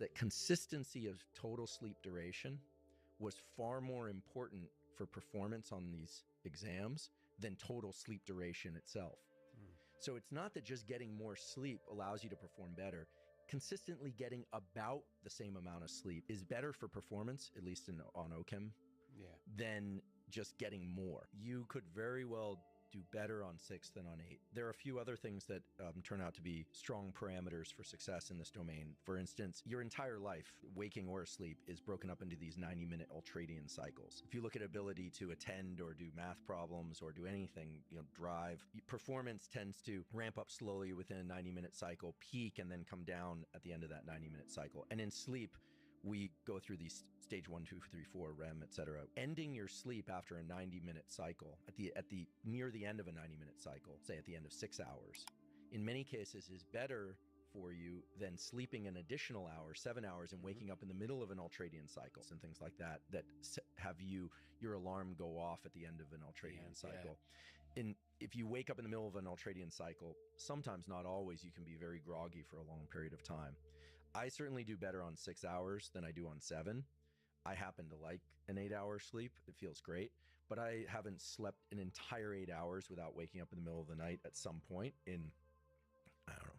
that consistency of total sleep duration was far more important for performance on these exams than total sleep duration itself. So it's not that just getting more sleep allows you to perform better. Consistently getting about the same amount of sleep is better for performance, at least on OCHEM, than just getting more. You could very well do better on 6 than on 8. There are a few other things that turn out to be strong parameters for success in this domain. For instance, your entire life, waking or asleep, is broken up into these 90-minute ultradian cycles. If you look at ability to attend or do math problems or do anything, drive, performance tends to ramp up slowly within a 90-minute cycle, peak, and then come down at the end of that 90-minute cycle. And in sleep, we go through these stage 1, 2, 3, 4, REM, etc. Ending your sleep after a 90-minute cycle, near the end of a 90-minute cycle, say at the end of 6 hours, in many cases is better for you than sleeping an additional hour, 7 hours, and waking up in the middle of an ultradian cycle and things like that have your alarm go off at the end of an ultradian cycle. If you wake up in the middle of an ultradian cycle, sometimes, not always, you can be very groggy for a long period of time. I certainly do better on 6 hours than I do on 7. I happen to like an 8-hour sleep. It feels great, but I haven't slept an entire 8 hours without waking up in the middle of the night at some point in, I don't know,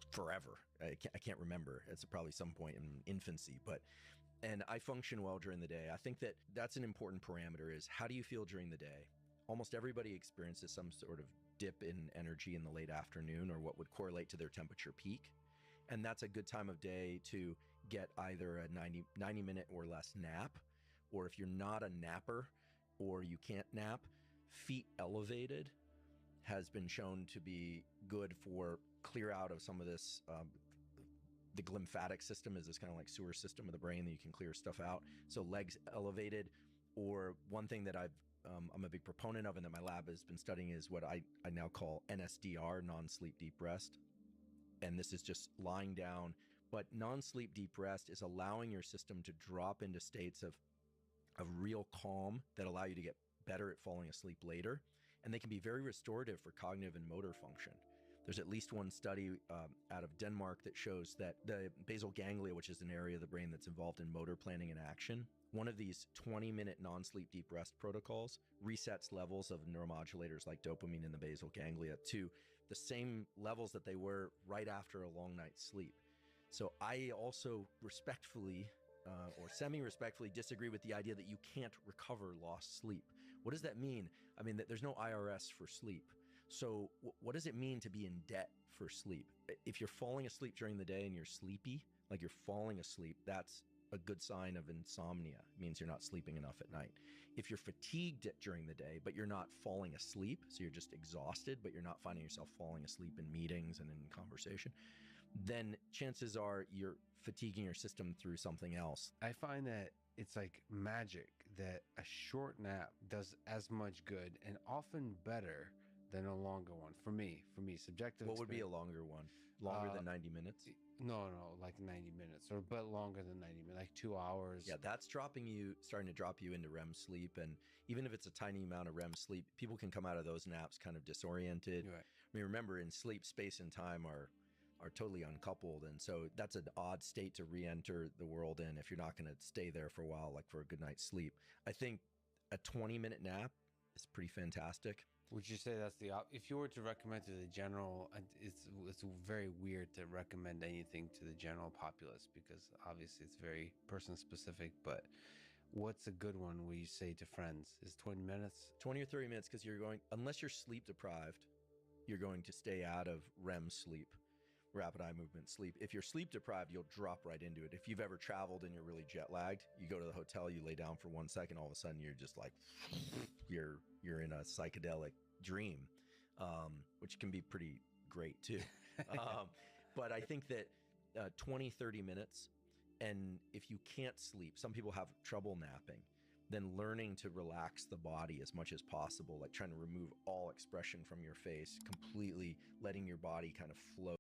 forever. I can't remember. It's probably some point in infancy, and I function well during the day. I think that's an important parameter, is how do you feel during the day? Almost everybody experiences some sort of dip in energy in the late afternoon, or what would correlate to their temperature peak. And that's a good time of day to get either a 90-minute or less nap, or if you're not a napper or you can't nap, feet elevated has been shown to be good for clear out of some of this. The glymphatic system is this kind of like sewer system of the brain that you can clear stuff out. So legs elevated, or one thing that I'm a big proponent of and that my lab has been studying is what I now call NSDR, non-sleep deep rest. And this is just lying down, but non-sleep deep rest is allowing your system to drop into states of real calm that allow you to get better at falling asleep later. And they can be very restorative for cognitive and motor function. There's at least one study out of Denmark that shows that the basal ganglia, which is an area of the brain that's involved in motor planning and action, one of these 20-minute non-sleep deep rest protocols resets levels of neuromodulators like dopamine in the basal ganglia to the same levels that they were right after a long night's sleep. So I also respectfully or semi-respectfully disagree with the idea that you can't recover lost sleep. What does that mean? I mean, that there's no IRS for sleep. So what does it mean to be in debt for sleep? If you're falling asleep during the day and you're sleepy, like you're falling asleep, that's a good sign of insomnia. It means you're not sleeping enough at night. If you're fatigued during the day, but you're not falling asleep, so you're just exhausted, but you're not finding yourself falling asleep in meetings and in conversation, then chances are you're fatiguing your system through something else. I find that it's like magic that a short nap does as much good and often better than a longer one. For me, subjective. What would be a longer one? Longer than 90 minutes? No, like 90 minutes, but longer than 90 minutes, like 2 hours. Yeah, that's starting to drop you into REM sleep. And even if it's a tiny amount of REM sleep, people can come out of those naps kind of disoriented. Right. I mean, remember, in sleep, space and time are totally uncoupled. And so that's an odd state to re-enter the world in if you're not going to stay there for a while, like for a good night's sleep. I think a 20-minute nap is pretty fantastic. Would you say that's if you were to recommend to the general, it's very weird to recommend anything to the general populace because obviously it's very person specific, but what's a good one where you say to friends? Is 20 minutes? 20 or 30 minutes, because unless you're sleep deprived, you're going to stay out of REM sleep, rapid eye movement sleep. If you're sleep deprived, you'll drop right into it. If you've ever traveled and you're really jet lagged, you go to the hotel, you lay down for 1 second, all of a sudden you're just like, you're in a psychedelic dream, which can be pretty great too. But I think that 20, 30 minutes, and if you can't sleep, some people have trouble napping, then learning to relax the body as much as possible, like trying to remove all expression from your face, completely letting your body kind of flow.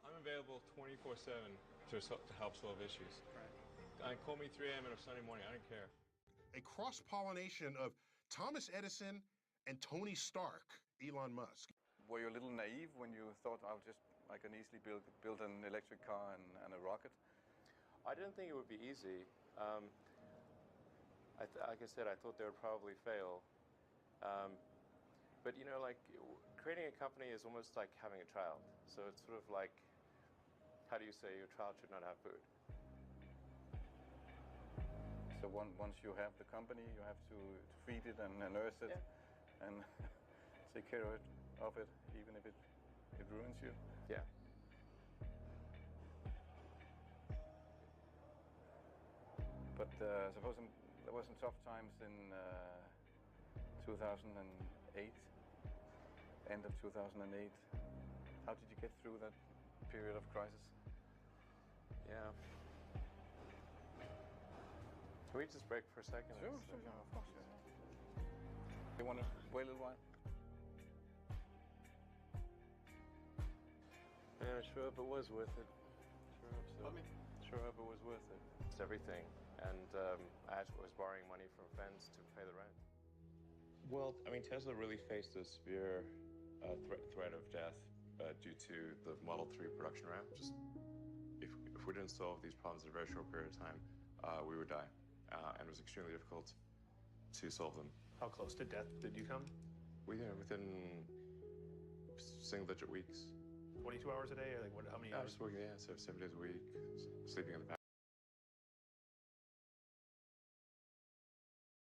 I'm available 24/7 to help solve issues. Right. Call me 3 a.m. on a Sunday morning. I don't care. A cross-pollination of Thomas Edison and Tony Stark, Elon Musk. were you a little naive when you thought I can easily build an electric car and a rocket? I didn't think it would be easy. Like I said, I thought they would probably fail. But you know, like creating a company is almost like having a child. So it's sort of like, how do you say your child should not have food? So once you have the company, you have to feed it and nurse it, and take care of it, even if it ruins you. Yeah. But suppose there were some tough times in 2008, end of 2008. How did you get through that period of crisis? Yeah. Can we just break for a second? Sure, of course. You want to wait a little while? Man, I sure hope it was worth it. Sure hope so. Pardon me? Sure hope it was worth it. It's everything. And I was borrowing money from friends to pay the rent. Well, I mean, Tesla really faced a severe threat of death due to the Model 3 production ramp. Just if we didn't solve these problems in a very short period of time, we would die. And it was extremely difficult to solve them. How close to death did you come? Within single-digit weeks. 22 hours a day, or like what? How many I hours? was working, so 7 days a week, sleeping in the back.